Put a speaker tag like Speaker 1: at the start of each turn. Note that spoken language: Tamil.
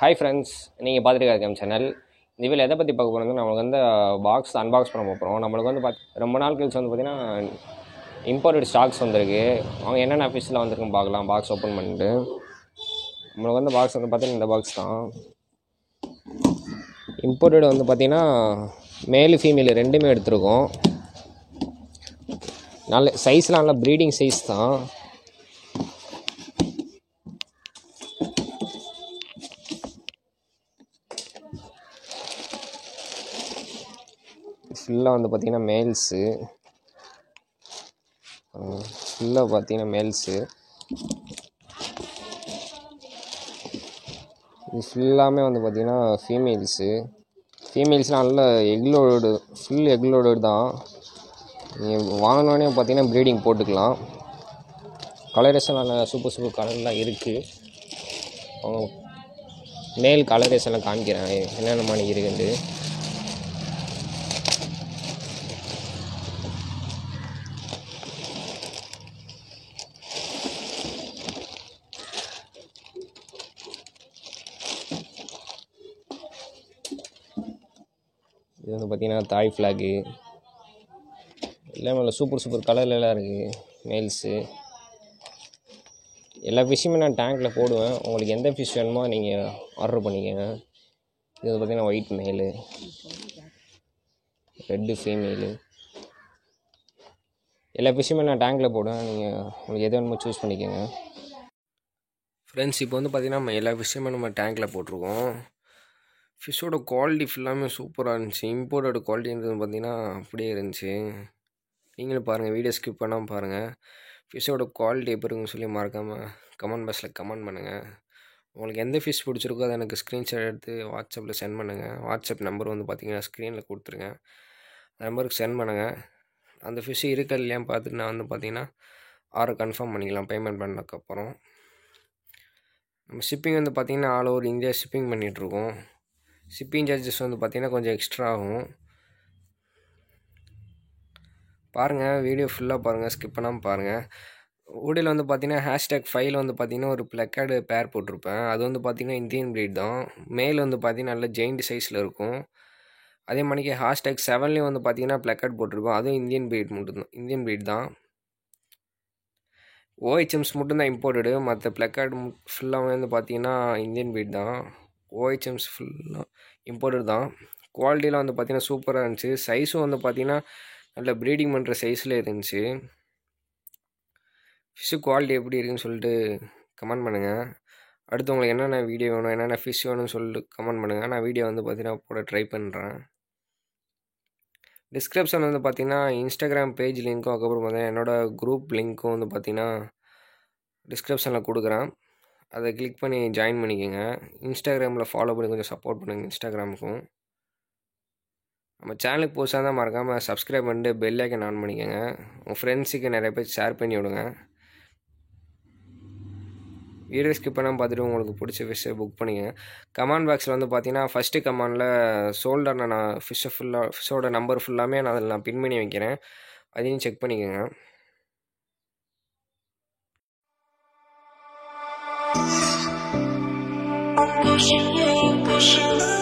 Speaker 1: ஹாய் ஃப்ரெண்ட்ஸ், நீங்கள் பார்த்துட்டு கேம் சேனல். இந்த வீடியோவில் எதை பற்றி பார்க்க போகிறது, நம்மளுக்கு வந்து பாக்ஸ் அன்பாக்ஸ் பண்ண போகிறோம். நம்மளுக்கு வந்து ரொம்ப நாள் கழிச்சு வந்து பார்த்திங்கன்னா இம்போர்ட்டட் ஸ்டாக்ஸ் வந்திருக்கு. அவங்க என்னென்ன ஃபிஷ்ஷில் வந்துருக்குன்னு பார்க்கலாம். பாக்ஸ் ஓப்பன் பண்ணிட்டு நம்மளுக்கு வந்து பாக்ஸ் வந்து பார்த்திங்கன்னா இந்த பாக்ஸ் தான். இம்போர்ட்டட் வந்து பார்த்திங்கன்னா மேலு ஃபீமேலு ரெண்டுமே எடுத்திருக்கோம். நல்ல சைஸ்லாம் நல்ல ப்ரீடிங் சைஸ் தான். ஃபுல்லாக வந்து பார்த்திங்கன்னா மேல்ஸு, ஃபுல்லாக பார்த்திங்கன்னா மேல்ஸு. இது ஃபுல்லாமே வந்து பார்த்திங்கன்னா ஃபீமேல்ஸ்லாம் நல்ல எக்லோடு, ஃபுல் எக்லோடு தான். நீங்கள் வாங்கினோடனே பார்த்திங்கன்னா ப்ரீடிங் போட்டுக்கலாம். கலரேஷன் நல்ல சூப்பர் கலர்லாம் இருக்குது. அவங்க மேல் கலரேஷன்லாம் காமிக்கிறேன் என்னென்ன மாதிரி இருக்குன்ட்டு. இது வந்து பார்த்திங்கன்னா தாய் ஃப்ளாகு எல்லாமே சூப்பர் கலர்லாம் இருக்குது. மேல்ஸு எல்லா ஃபிஷ்ஷுமே நான் டேங்க்கில் போடுவேன். உங்களுக்கு எந்த ஃபிஷ் வேணுமோ நீங்கள் ஆர்டர் பண்ணிக்கோங்க. இது வந்து பார்த்திங்கன்னா ஒயிட் மேலு, ரெட்டு ஃபீமேலு, எல்லா ஃபிஷ்ஷுமே நான் டேங்க்கில் போடுவேன். நீங்கள் உங்களுக்கு எது வேணுமோ சூஸ் பண்ணிக்கோங்க. ஃப்ரெண்ட்ஸ், இப்போ வந்து பார்த்திங்கன்னா நம்ம எல்லா ஃபிஷ்ஷுமே நம்ம டேங்க்கில் போட்டிருக்கோம். ஃபிஷ்ஷோட குவாலிட்டி ஃபுல்லாமே சூப்பராக இருந்துச்சு. இம்போர்ட்டோட குவாலிட்டின்றது பார்த்திங்கன்னா அப்படியே இருந்துச்சு. நீங்களும் பாருங்கள், வீடியோ ஸ்கிப் பண்ணாமல் பாருங்கள். ஃபிஷ்ஷோட குவாலிட்டி எப்படி இருக்குன்னு சொல்லி மறக்காமல் கமெண்ட் பாக்ஸில் கமெண்ட் பண்ணுங்கள். உங்களுக்கு எந்த ஃபிஷ் பிடிச்சிருக்கோ அதை எனக்கு ஸ்க்ரீன்ஷாட் எடுத்து வாட்ஸ்அப்பில் சென்ட் பண்ணுங்கள். வாட்ஸ்அப் நம்பர் வந்து பார்த்திங்கன்னா ஸ்க்ரீனில் கொடுத்துருங்க. அந்த நம்பருக்கு சென்ட் பண்ணுங்கள். அந்த ஃபிஷ் இருக்கா இல்லையான்னு பார்த்துட்டு நான் வந்து பார்த்திங்கன்னா ஆர்டர் கன்ஃபார்ம் பண்ணிக்கலாம் பேமெண்ட் பண்ணதுக்கப்புறம். நம்ம ஷிப்பிங் வந்து பார்த்திங்கன்னா ஆல் ஓவர் இந்தியா ஷிப்பிங் பண்ணிகிட்ருக்கோம். ஷிப்பிங் சார்ஜஸ் வந்து பார்த்திங்கன்னா கொஞ்சம் எக்ஸ்ட்ரா ஆகும். பாருங்கள், வீடியோ ஃபுல்லாக பாருங்கள், ஸ்கிப் பண்ணாமல் பாருங்கள். வீடியோவில் வந்து பார்த்திங்கன்னா #5 வந்து பார்த்திங்கன்னா ஒரு ப்ளக்கார்டு பேர் போட்டிருப்பேன். அது வந்து பார்த்திங்கன்னா இந்தியன் ப்ரீட் தான். மேல் வந்து பார்த்திங்கன்னா நல்ல ஜெயிண்ட் சைஸில் இருக்கும். அதே மாதிரிக்கு #7 வந்து பார்த்திங்கன்னா ப்ளக்கார்டு போட்டிருப்போம். அதுவும் இந்தியன் ப்ரீட் தான். OHMs மட்டும்தான் இம்போர்ட்டடு. மற்ற ப்ளக்கார்டு ஃபுல்லாக வந்து பார்த்திங்கன்னா இந்தியன் ப்ரீட் தான். OHMs ஃபுல்லாக இம்போர்ட்டட் தான். குவாலிட்டிலாம் வந்து பார்த்திங்கன்னா சூப்பராக இருந்துச்சு. சைஸும் வந்து பார்த்திங்கன்னா நல்ல ப்ரீடிங் பண்ணுற சைஸில் இருந்துச்சு. ஃபிஷ்ஷு குவாலிட்டி எப்படி இருக்குன்னு சொல்லிட்டு கமெண்ட் பண்ணுங்கள். அடுத்து உங்களுக்கு என்னென்ன வீடியோ வேணும், என்னென்ன ஃபிஷ் வேணும்னு சொல்லிட்டு கமெண்ட் பண்ணுங்கள். நான் வீடியோ வந்து பார்த்திங்கன்னா போட ட்ரை பண்ணுறேன். டிஸ்கிரிப்ஷன் வந்து பார்த்திங்கன்னா இன்ஸ்டாகிராம் பேஜ் லிங்க்கும், அதுக்கப்புறம் பார்த்திங்கன்னா என்னோடய குரூப் லிங்க்கும் வந்து பார்த்திங்கன்னா டிஸ்கிரிப்ஷனில் கொடுக்குறேன். அதை கிளிக் பண்ணி ஜாயின் பண்ணிக்கோங்க. இன்ஸ்டாகிராமில் ஃபாலோ பண்ணி கொஞ்சம் சப்போர்ட் பண்ணுங்கள் இன்ஸ்டாகிராமுக்கும். நம்ம சேனலுக்கு புதுசாக தான் மறக்காமல் சப்ஸ்கிரைப் பண்ணிட்டு பெல் ஐக்கன் ஆன் பண்ணிக்கோங்க. உங்கள் ஃப்ரெண்ட்ஸுக்கு நிறைய பேர் ஷேர் பண்ணி விடுங்க. வீடியோ ஸ்கிப் பண்ணாமல் பார்த்துட்டு உங்களுக்கு பிடிச்ச ஃபிஷ்ஷை புக் பண்ணிக்கோங்க. கமெண்ட் பாக்ஸில் வந்து பார்த்தீங்கன்னா ஃபஸ்ட்டு கமெண்டில் சோல்டர் நான் ஃபிஷ்ஷோட நம்பர் ஃபுல்லாமே நான் அதில் பின் பண்ணி வைக்கிறேன். அதையும் செக் பண்ணிக்கோங்க. Pushing